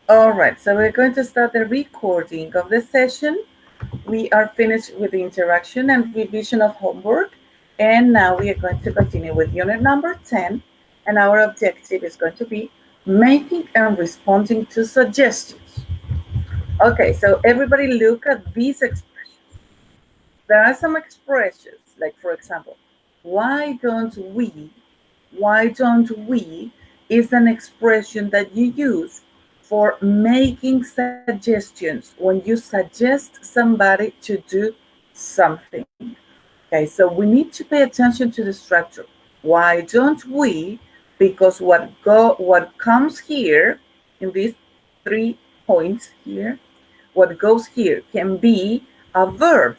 All right, so we're going to start the recording of the session. We are finished with the interaction and revision of homework, and now we are going to continue with unit number 10, and our objective is going to be making and responding to suggestions. Okay, so everybody look at these expressions. There are some expressions, like for example, why don't we? Why don't we is an expression that you use for making suggestions when you suggest somebody to do something. Okay, so we need to pay attention to the structure. Why don't we? Because what comes here in these 3 points here, what goes here can be a verb.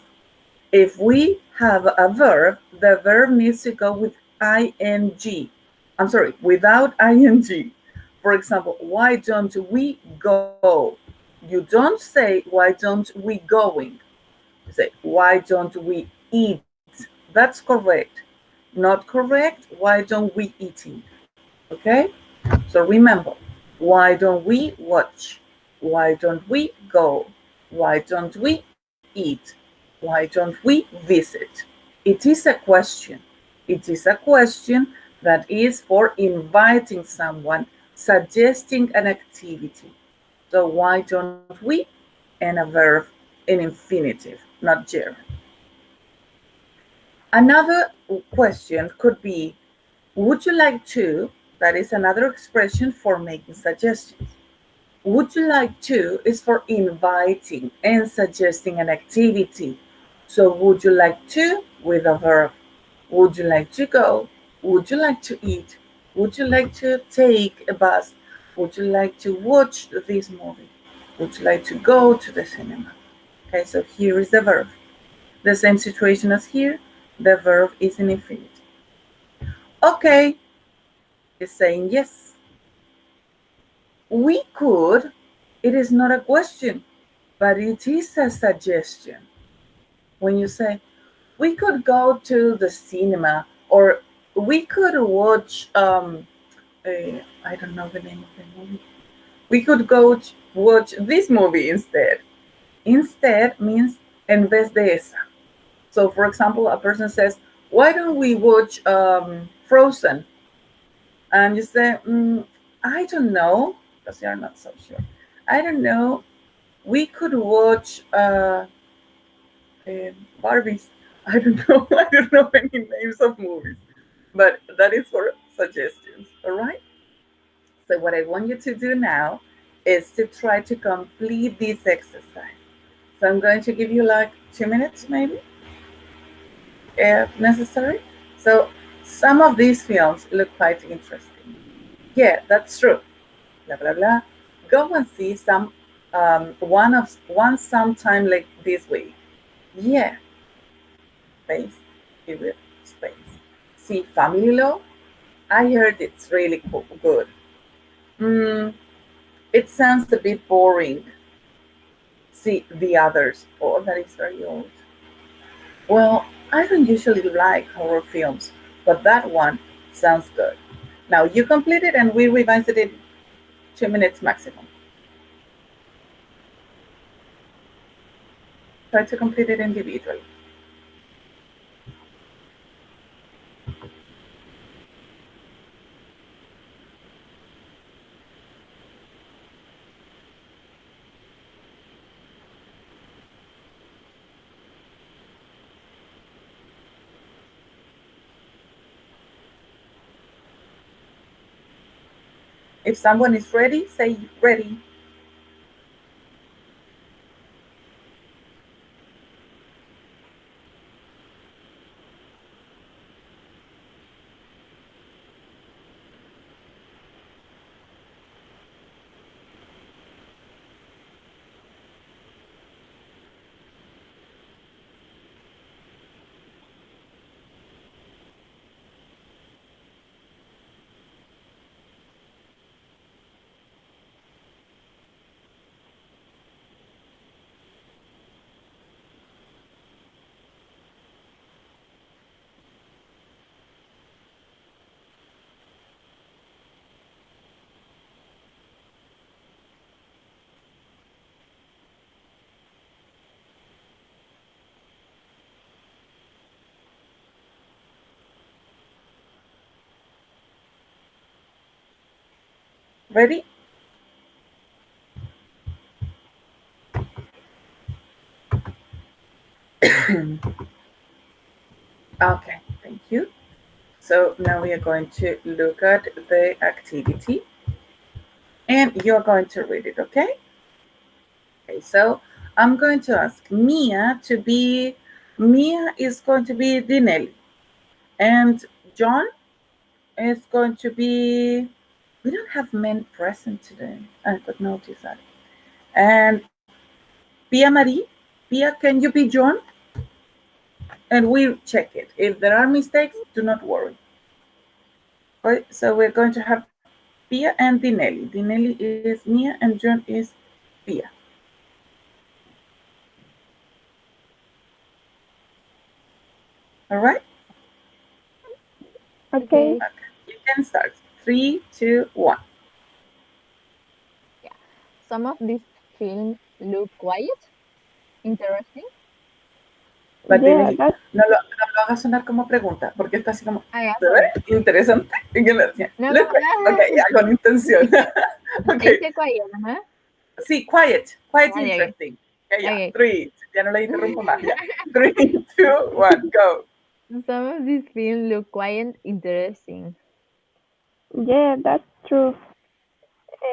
If we have a verb, the verb needs to go with ing. I'm sorry, without ing. For example, why don't we go? You don't say, why don't we going? You say, why don't we eat? That's correct. Not correct, why don't we eating? Okay? So remember, why don't we watch? Why don't we go? Why don't we eat? Why don't we visit? It is a question. It is a question that is for inviting someone, suggesting an activity. So why don't we? And a verb in infinitive, not gerund. Another question could be, would you like to? That is another expression for making suggestions. Would you like to is for inviting and suggesting an activity. So, would you like to with a verb? Would you like to go? Would you like to eat? Would you like to take a bus? Would you like to watch this movie? Would you like to go to the cinema? Okay, so here is the verb. The same situation as here, the verb is in infinitive. Okay, is saying yes. We could, it is not a question, but it is a suggestion. When you say, we could go to the cinema, or we could watch, I don't know the name of the movie. We could go watch this movie instead. Instead means en vez de esa. So, for example, a person says, why don't we watch Frozen? And you say, I don't know, because you're not so sure. I don't know. We could watch Barbies. I don't know. I don't know any names of movies, but that is for suggestions. All right. So what I want you to do now is to try to complete this exercise. So I'm going to give you like 2 minutes, maybe, if necessary. So some of these films look quite interesting. Yeah, that's true. Blah blah blah. Go and see some one sometime like this week. Yeah, space, period, space. See Family Law. I heard it's really good. Mm, it sounds a bit boring. See The Others. Oh, that is very old. Well, I don't usually like horror films, but that one sounds good. Now you complete it and we revise it in 2 minutes maximum. Try to complete it individually. If someone is ready, say ready. Ready? Okay, thank you. So now we are going to look at the activity and you're going to read it, okay? Okay, so I'm going to ask Mia is going to be Dinelli, and John is going to be, we don't have men present today. I could notice that. And Pia Marie, Pia, can you be John? And we check it. If there are mistakes, do not worry. Okay, so we're going to have Pia and Dinelli. Dinelli is Mia and John is Pia. All right? Okay. Okay. You can start. 3, 2, 1. Yeah. Some of these films look quiet, interesting. But Yeah, Dinelli, that's no lo hagas sonar como pregunta, porque está así como, Ah, yeah, ¿se ve? sorry. Interesante. Y que le decía, No, look, ok, ya con intención. I Ok. say quiet, huh? Sí, quiet. Quiet Okay, interesting. Ya, ya. okay. 3. Ya no le interrumpo más, ya. 3, 2, 1, go. Some of these films look quiet, interesting. yeah, that's true.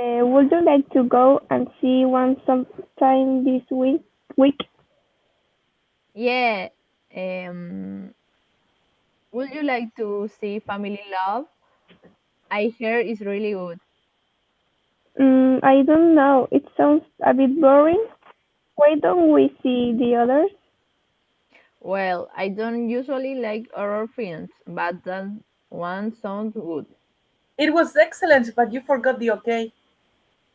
Would you like to go and see one sometime this week? Yeah. Um, would you like to see Family Love? I hear it's really good. I don't know. It sounds a bit boring. Why don't we see the others? Well, I don't usually like horror films, but that one sounds good. It was excellent, but you forgot the okay.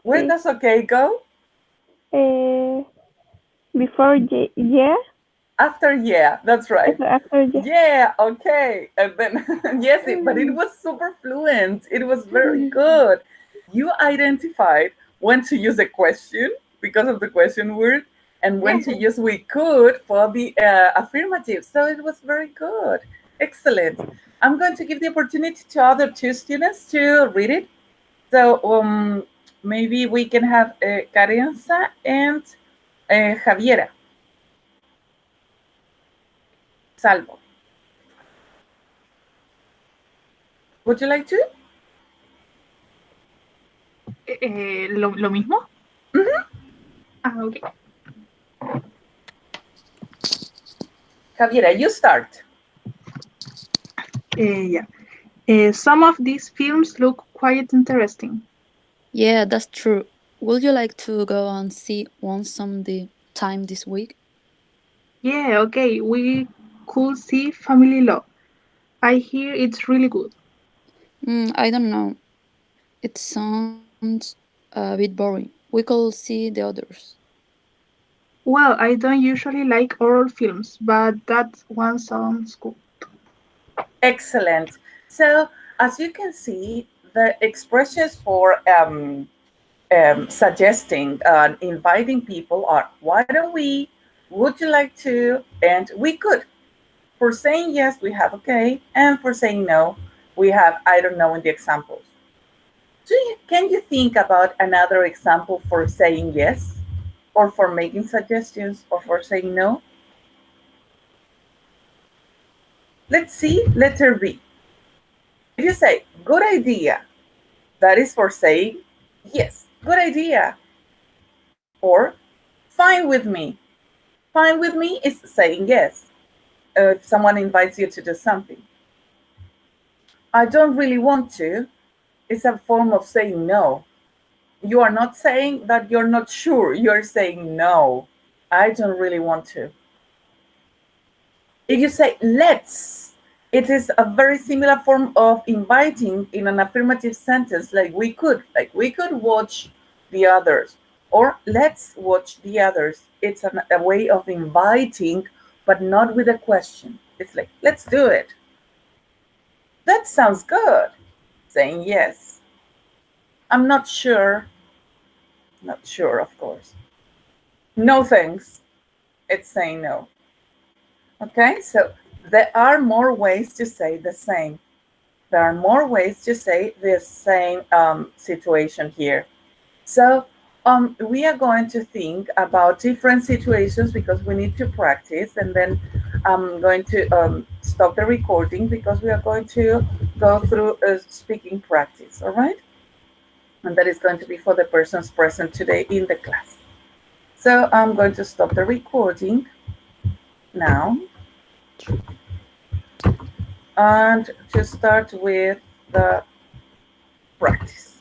Where See, does okay go? uh, before yeah, After yeah, that's right. after yeah. Yeah, okay. And then, yes, but it was super fluent. It was very good. You identified when to use a question because of the question word and when to use we could for the affirmative. So it was very good. Excellent. I'm going to give the opportunity to other two students to read it. So maybe we can have Carenza and Javiera. Salvo. Would you like to? Lo mismo. Mm-hmm. Okay. Javiera, you start. Yeah. Some of these films look quite interesting. Yeah, that's true. Would you like to go and see one some time this week? Yeah, okay. We could see Family Law. I hear it's really good. I don't know. It sounds a bit boring. We could see the others. Well, I don't usually like horror films, but that one sounds good. Excellent. So, as you can see, the expressions for suggesting and inviting people are why don't we, would you like to, and we could. For saying yes, we have okay, and for saying no, we have I don't know in the examples. Can you think about another example for saying yes, or for making suggestions, or for saying no? Let's see, letter B. If you say good idea, that is for saying yes, good idea. Or fine with me. Fine with me is saying yes. If someone invites you to do something. I don't really want to is a form of saying no. You are not saying that you're not sure. You're saying no. I don't really want to. If you say let's, it is a very similar form of inviting in an affirmative sentence, like we could watch the others, or let's watch the others. It's a way of inviting, but not with a question. It's like, let's do it. That sounds good. Saying yes. I'm not sure. Not sure, of course. No thanks. It's saying no. Okay, so there are more ways to say the same. There are more ways to say the same situation here. So we are going to think about different situations because we need to practice, and then I'm going to stop the recording because we are going to go through a speaking practice, all right? And that is going to be for the persons present today in the class. So I'm going to stop the recording now and to start with the practice.